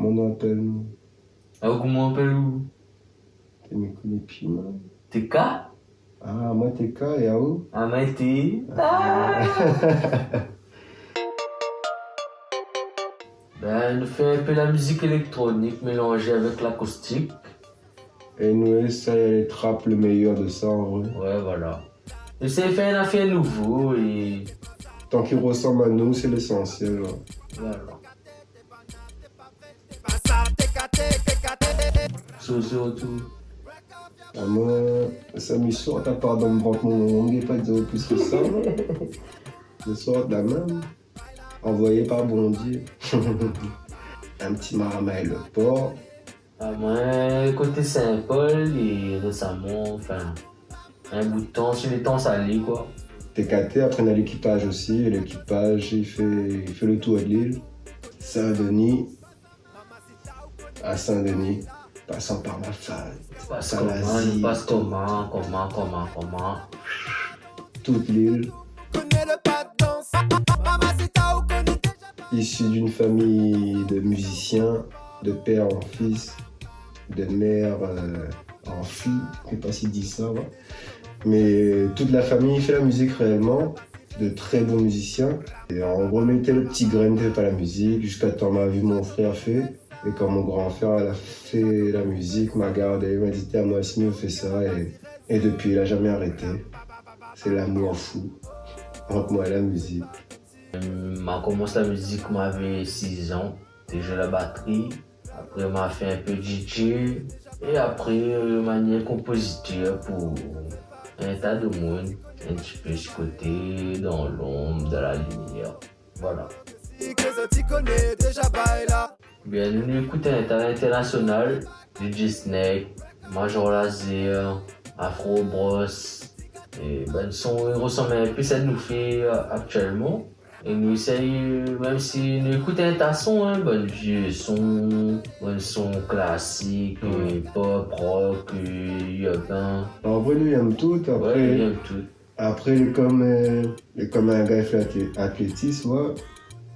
on appelle nous? Ah, comment on appelle où? Tu me connais plus, moi? T'es K? Ah, moi, t'es K, et à où? Ah, mais t'es... Ben, nous fait un peu la musique électronique mélangée avec l'acoustique. Et nous, essaye d'aller trapper le meilleur de ça, en vrai. Ouais, voilà. J'essaie de faire un affaire nouveau et... Tant qu'il ressemble à nous, c'est l'essentiel. Là. Voilà. Surtout. Ah, moi, ça me sort, à part dans me prendre mon nom, il n'y a pas de plus que ça. Me sort de la même. Envoyé par Bondier. Un petit marama et le port. À moi, côté Saint-Paul et récemment, enfin, un bout de temps, sur les temps salés, quoi. TKT, après on a l'équipage aussi. Et l'équipage, il fait le tour de l'île. Saint-Denis. À Saint-Denis. Passant par ma femme. Passe comment. Toute l'île. Issu d'une famille de musiciens, de père en fils, de mère en fille, je ne sais pas s'il dit ça, ouais. Mais toute la famille fait la musique réellement, de très bons musiciens. Et on remettait le petit grain ne fait pas la musique, jusqu'à temps m'a vu mon frère fait. Et quand mon grand frère elle a fait la musique, m'a gardé, il m'a dit t'es à moi aussi, fais ça. Et depuis, il n'a jamais arrêté. C'est l'amour fou entre moi et la musique. J'ai commencé la musique quand j'avais 6 ans. J'ai joué la batterie. Après, m'a fait un peu de DJ. Et après, manière compositeur pour un tas de monde. Un petit peu ce côté, dans l'ombre, dans la lumière. Voilà. Bien, nous écoutons un talent international. DJ Snake, Major Lazer, Afro Bros. Et ben, le son ressemble un peu à ce que nous fait actuellement. Et nous essayons, même si nous écoutons un tas de sons, hein, bon vieux son classique, pop, rock, urbain. En vrai, nous, il aime tout. Après, Ouais, il aime tout. Après, il est comme un gars fait athlétisme, ouais.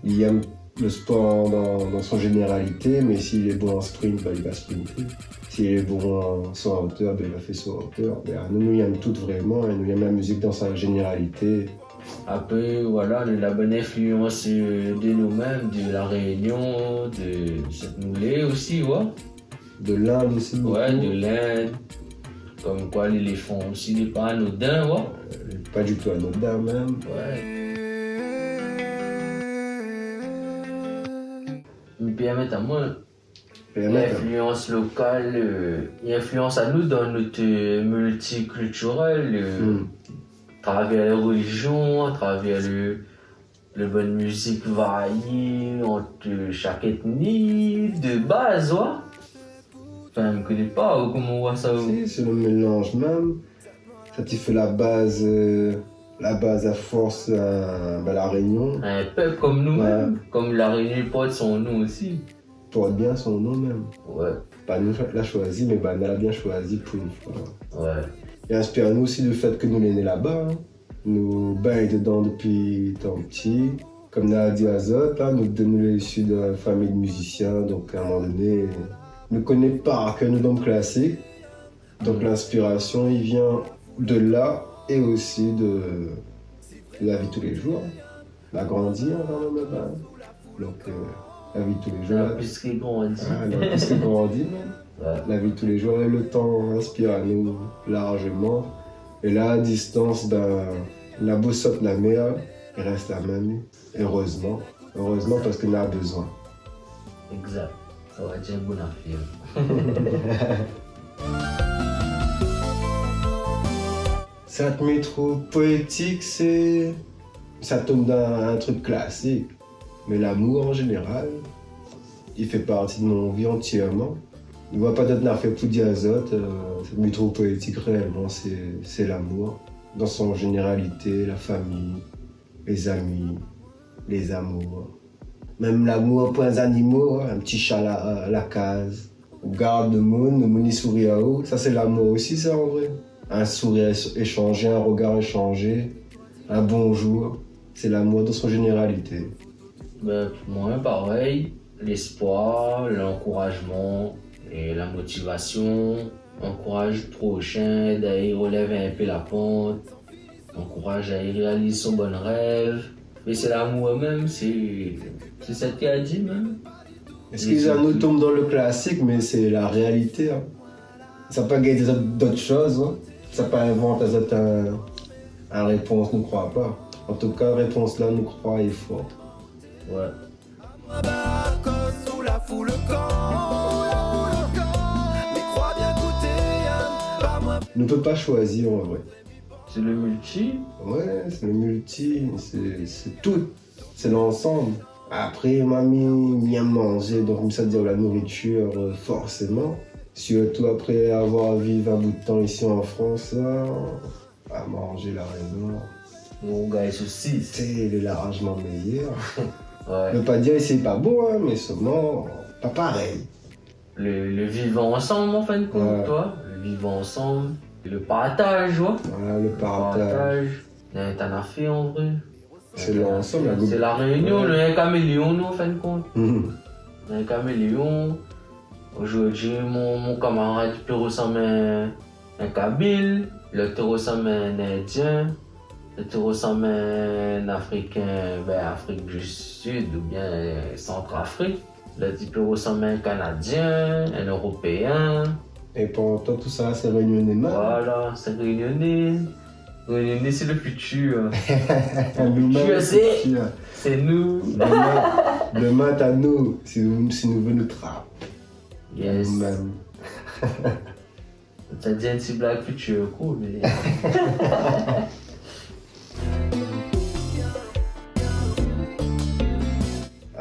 Il aime le sport dans son généralité, mais s'il est bon en sprint, bah, il va sprinter. S'il est bon en saut en hauteur, bah, il va faire saut en hauteur. Bah, nous, il aime tout vraiment, et nous aime la musique dans sa généralité. Après, voilà, la bonne influence de nous-mêmes, de la Réunion, de cette moulée aussi, ouais. De l'Inde aussi, beaucoup. Ouais, de l'Inde. Comme quoi, l'éléphant aussi n'est pas anodin, ouais. Pas du tout anodin, même. Ouais. Me permettre à moi, l'influence locale, l'influence à nous dans notre multiculturel, à travers les religions, à travers le bonne musique variée entre chaque ethnie, de base, ouais. Enfin, je ne connais pas comment on voit ça. Si, c'est le mélange même. Ça te fait la base à force à la Réunion. Un peuple comme nous-mêmes, comme la Réunion porte son nom aussi. Porte bien son nom même. Ouais. Pas nous l'a choisi, mais bah, elle l'a bien choisi pour une fois. Ouais. Et inspire-nous aussi du fait que nous sommes nés là-bas. Hein. Nous baignons dedans depuis tant petit. Comme Nadia Azot, là, nous sommes issus d'une famille de musiciens, donc à un moment donné, nous ne connaissons pas que nous sommes classiques. Donc l'inspiration, il vient de là et aussi de la vie de tous les jours. La grandir quand même là-bas. Donc la vie de tous les jours. La plus qu'il grandit. La plus qu'il grandit même. Ouais. La vie de tous les jours et le temps inspire à nous largement. Et là, à distance la bossotte de la mer, il reste la même. Heureusement. Heureusement parce qu'on a besoin. Exact. Ça va être une bonne affaire. Cette métro poétique, ça tombe dans un truc classique. Mais l'amour en général, il fait partie de mon vie entièrement. Je ne vois pas d'autre fait pour diazote. Cette métro poétique, réellement, c'est l'amour. Dans son généralité, la famille, les amis, les amours. Même l'amour pour les animaux, un petit chat à la case. Garde le monde, moni sourit à haut. Ça, c'est l'amour aussi, ça, en vrai. Un sourire échangé, un regard échangé, un bonjour. C'est l'amour dans son généralité. Ben, moi, pareil. l'espoir, l'encouragement et la motivation. Encourage le prochain, d'aller relever un peu la pente. Encourage à y réaliser son bon rêve. Mais c'est l'amour même, c'est ça qu'il a dit même. Est-ce que nous tombe dans le classique, mais c'est la réalité. Hein. Ça n'a pas gagné d'autres choses. Hein. Ça n'a pas inventé une réponse, nous ne croit pas. En tout cas, réponse là, nous croit il faut. Ouais. Ne peut pas choisir en vrai. C'est le multi. Ouais, c'est le multi, c'est tout, c'est l'ensemble. Après, mamie vient manger, donc comme ça dire la nourriture, forcément. Surtout après avoir vécu un bout de temps ici en France, là, à manger la raison. Mon gars, aussi. Il est largement meilleur. Ouais. Je veux pas dire que c'est pas beau, hein, mais seulement pas pareil. Le vivre ensemble, en fin de compte, Ouais. toi. Le vivre ensemble. Le partage, ouais. Voilà, le partage. T'en as fait en vrai. C'est l'ensemble, la C'est la réunion, Ouais. le caméléon, nous, en fin de compte. Mhm. Un caméléon. Aujourd'hui, mon camarade peut ressembler à un Kabyle, l'autre ressemble à un Indien, l'autre ressemble à un Africain, Afrique du Sud ou bien Centrafrique. L'autre peut ressembler à un Canadien, un Européen. Et pendant tout ça, c'est réunionnais mal. Voilà, c'est réunionnais. Réunionnais, c'est le futur. Nous-mêmes, Je sais. futur. C'est nous. Demain, à nous, si nous venons trap. Yes. Nous-mêmes. T'as dit un petit blague futur, cool. Mais...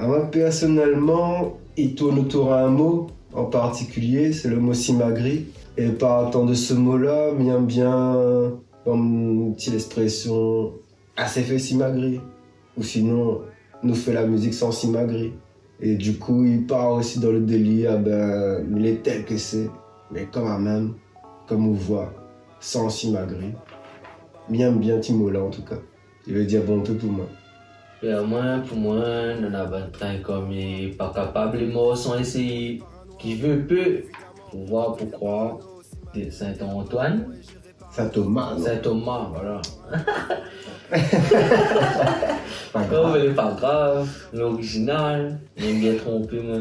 Moi, personnellement, il tourne autour d'un mot en particulier, c'est le mot simagri. Et partant de ce mot-là, bien, comme une petite expression, assez fait simagri. Ou sinon, nous fait la musique sans simagri. Et du coup, il part aussi dans le délire, il est tel que c'est, mais quand même, comme on voit, sans simagri. Bien, Timo là en tout cas. Il veut dire bon peu pour moi. Et pour moi, on a 25 comme il n'est pas capable, les morts sont essayés. Qui veut peut, pour voir pourquoi. Saint-Antoine. Saint-Thomas, non? Saint-Thomas, voilà. Pas Oh, grave. mais pas grave, l'original, il est bien trompé, moi.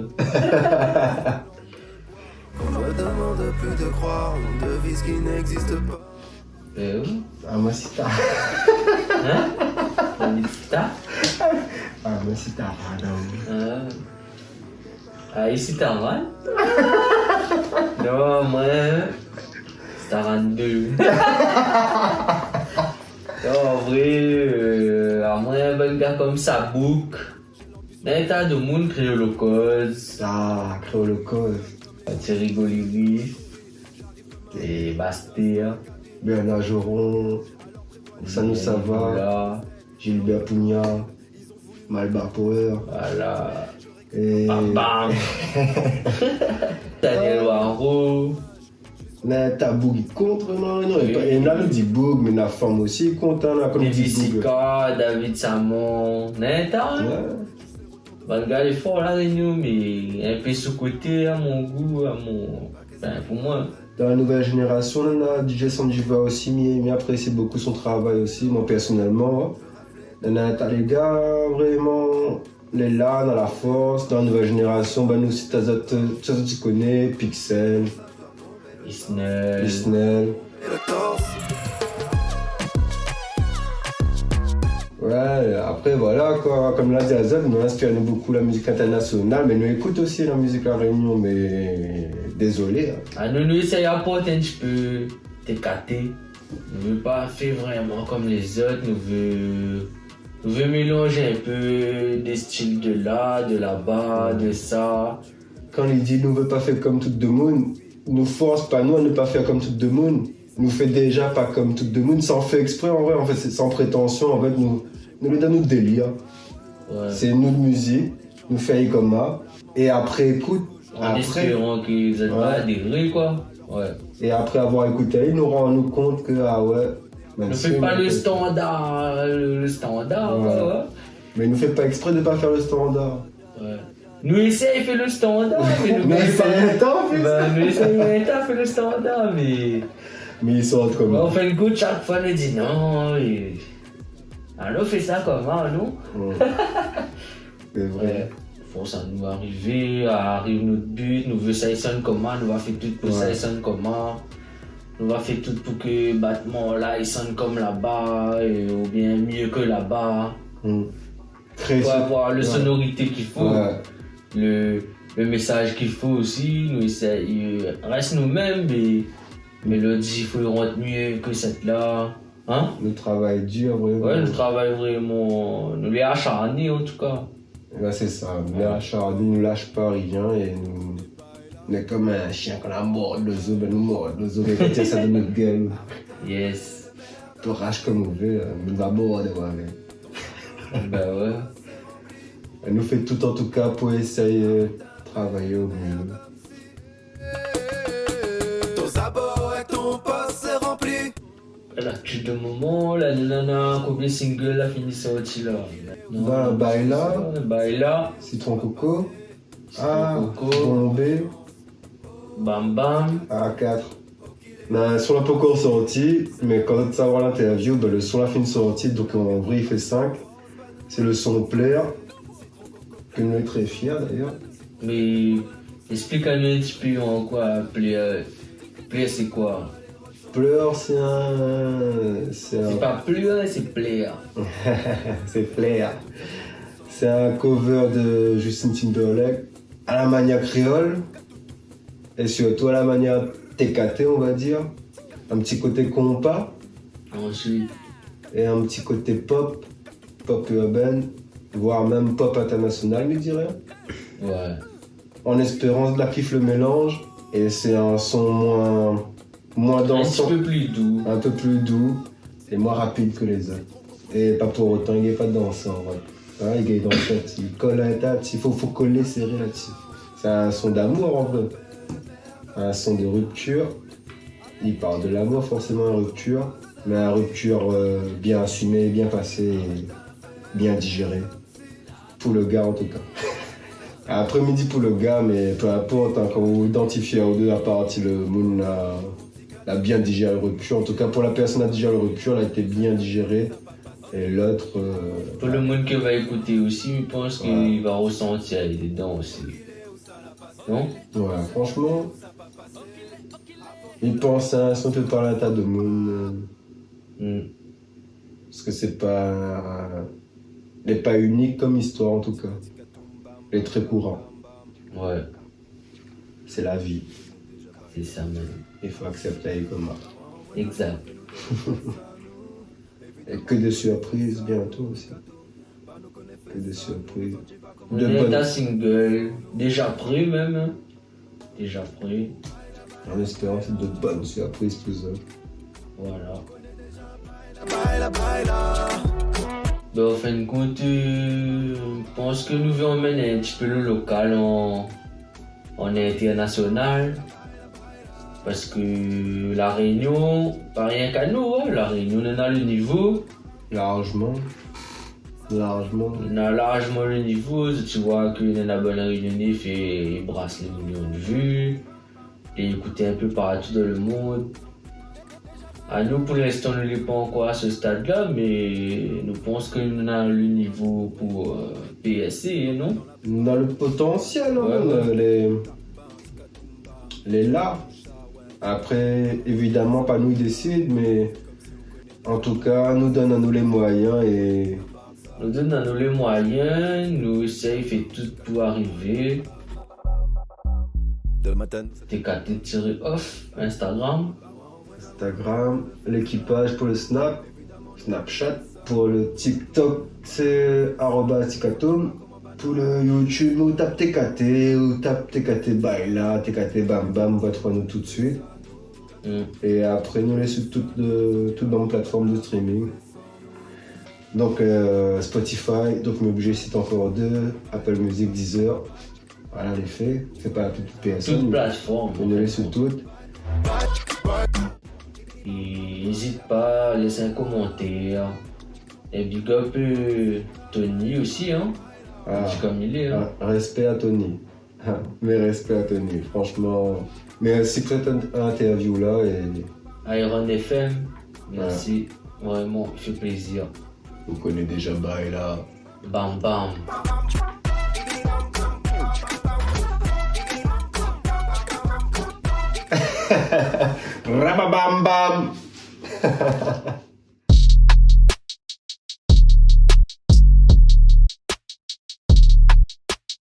On me demande plus de croire en une devise qui n'existe pas. Oui. Ah, moi, si t'as. Hein? On dit ça? Ah, moi, si t'as. Pardon. Ah, ici, t'as un non, moi, c'est un 2. En vrai, à moi, un bon gars comme ça, Bouk. Mais t'as de monde créé le cause. Ah, Créolocause. Thierry Golivi. Et Bastia. Bernard Joron. Ça nous ça va. Voilà. Gilbert Pugna. Malbar Power. Voilà. Et. Bam bam. Daniel Waro. Mais t'as Boug il contre, non? Il y en a qui dit Boug, mais la femme aussi il compte, hein, comme il David dit Boug. Sika, David Samon. N'importe. Ouais. Bah, le gars est fort la réunion, mais un peu sous-côté à mon goût, Enfin, pour moi. Dans la nouvelle génération, on a DJ Sanjiva aussi, mais apprécie beaucoup son travail aussi, moi personnellement. T'as les gars, vraiment, les là, dans la force, dans la nouvelle génération, nous aussi, t'as d'autres, tu connais, Pixel, Isnel. Isnel. Et le torse. Ouais, après voilà quoi, comme l'a dit Azad, nous inspire beaucoup la musique internationale, mais nous écoute aussi la musique à Réunion, mais désolé. Hein. Ah, nous essayons d'apporter un petit peu TKT. Nous ne veut pas faire vraiment comme les autres, nous veut mélanger un peu des styles de là, de là-bas, de ça. Quand il dit nous veut pas faire comme tout le monde, nous force pas nous à ne pas faire comme tout le monde. Nous fait déjà pas comme tout le monde, sans faire exprès en vrai, en fait c'est sans prétention, en fait nous lui donnons notre délire. Ouais. C'est notre musique, nous faisons comme ça, et après écoute, En espérant qu'ils aient pas adhéré, quoi. Ouais. Et après avoir écouté, nous rendons compte que ah ouais. Ne fais pas le standard, le standard, Ouais. ouais. Mais il ne fait pas exprès de ne pas faire le standard. Ouais. Nous essayons de faire le standard, mais nous Mais ils sont longtemps, en plus. Nous essayons de faire le standard, mais. Mais ils sont autres comment? On fait le coup chaque fois, on dit non. Alors, on fait ça comment, nous? C'est vrai. Faut ça nous arriver, notre but, nous veut ça sonne comment, nous va faire tout pour ça sonne comment. Nous va faire tout pour que le bâtiment là il sonne comme là-bas, ou bien mieux que là-bas. Pour avoir la sonorité qu'il faut, le message qu'il faut aussi. Nous reste nous-mêmes, mais mélodie, il faut le rendre mieux que cette là. Hein? Le travail dur, vraiment. Ouais, le travail vraiment. Nous les acharnés en tout cas. Là, c'est ça. Nous les acharnés, nous lâche pas rien et nous. On est comme un chien qu'on a mort le zoo, ben nous mord le zoo, mais quand il y a ça de notre gueule. Yes. On rage comme on veut, nous va mordre, ouais. Ben ouais. Elle nous fait tout en tout cas pour essayer de travailler au mieux. Ton sabot et ton poste c'est rempli. L'actu de moment, la nana, combien de singles a fini sorti là? Baila, Citron Coco, Bombé, Bam Bam, A4. Le son n'a pas encore sorti, mais quand tu vas voir l'interview, le son a fini sorti, donc en vrai il fait 5. C'est le son Player, que nous est très fiers d'ailleurs. Mais explique-nous un petit peu en quoi Player. Player c'est quoi? Player c'est un... C'est pas Player, c'est Player. C'est Player. C'est un cover de Justin Timberlake à la manière créole et surtout à la manière TKT on va dire. Un petit côté compas. Ensuite. Et un petit côté pop urbain, voire même pop international, je dirais. Ouais. En espérant de la kiffe le mélange, et c'est un son moins dansant. Un peu plus doux et moins rapide que les autres. Et pas pour autant, il n'est pas dansant. Ouais. Il est dansant, il colle à la tête, il faut coller serré là-dessus. C'est un son d'amour en vrai. Un son de rupture. Il parle de l'amour forcément en rupture, mais une rupture bien assumée, bien passée. Bien digéré. Pour le gars en tout cas. Après-midi pour le gars, mais peu importe, quand vous identifiez un ou deux à partir le moon a bien digéré la rupture. En tout cas pour la personne à digérer la rupture, elle a été bien digérée. Et l'autre. Pour le monde qui va écouter aussi, je pense qu'il va ressentir dedans aussi. Non? Ouais, franchement. Il pense à un son peu par la table de moon. Parce que c'est pas. Il n'est pas unique comme histoire en tout cas. Il est très courant. Ouais. C'est la vie. C'est ça même. Il faut accepter comme ça. Exact. Et que de surprises bientôt aussi. Que de surprises. On est un single. Déjà prêt même. Hein? Déjà prêt. En espérant que c'est de bonnes surprises tout ça. Voilà. Baila, baila. Ben, en fin de compte, je pense que nous voulons emmener un petit peu le local en international. Parce que la Réunion, pas rien qu'à nous, hein. La Réunion on a le niveau. Largement. On a largement le niveau. Tu vois que la bonne Réunionnais il brasse les millions de vues. Et écouté un peu partout dans le monde. À nous, pour l'instant, nous n'est pas encore à ce stade-là, mais nous pensons que nous avons le niveau pour PSC, non? On a le potentiel, hein, les là. Après, évidemment, pas nous décide, mais en tout cas, nous donne à nous les moyens et. Nous donne à nous les moyens, nous essayons de faire tout pour arriver. De matin. TKT-off, Instagram, l'équipage pour le Snapchat, pour le TikTok c'est @tikatom, pour le YouTube ou tape TKT ou tape TKT Baila, TKT Bam Bam, va trouver nous tout de suite. Et après nous les sur toutes dans les plateformes de streaming. Donc Spotify, donc mais obligé c'est encore 2, Apple Music, Deezer. Voilà les faits, c'est pas toute personne. Toute plateforme. On est sur toutes. N'hésite pas à laisser un commentaire. Et big up Tony aussi, hein. Ah. Je dis comme il est. Hein. Respect à Tony. Mais respect à Tony, franchement. Merci pour cette interview-là. Iron FM, merci. Vraiment, il fait plaisir. Vous connaissez déjà Baila. Bam bam. Rababam bam.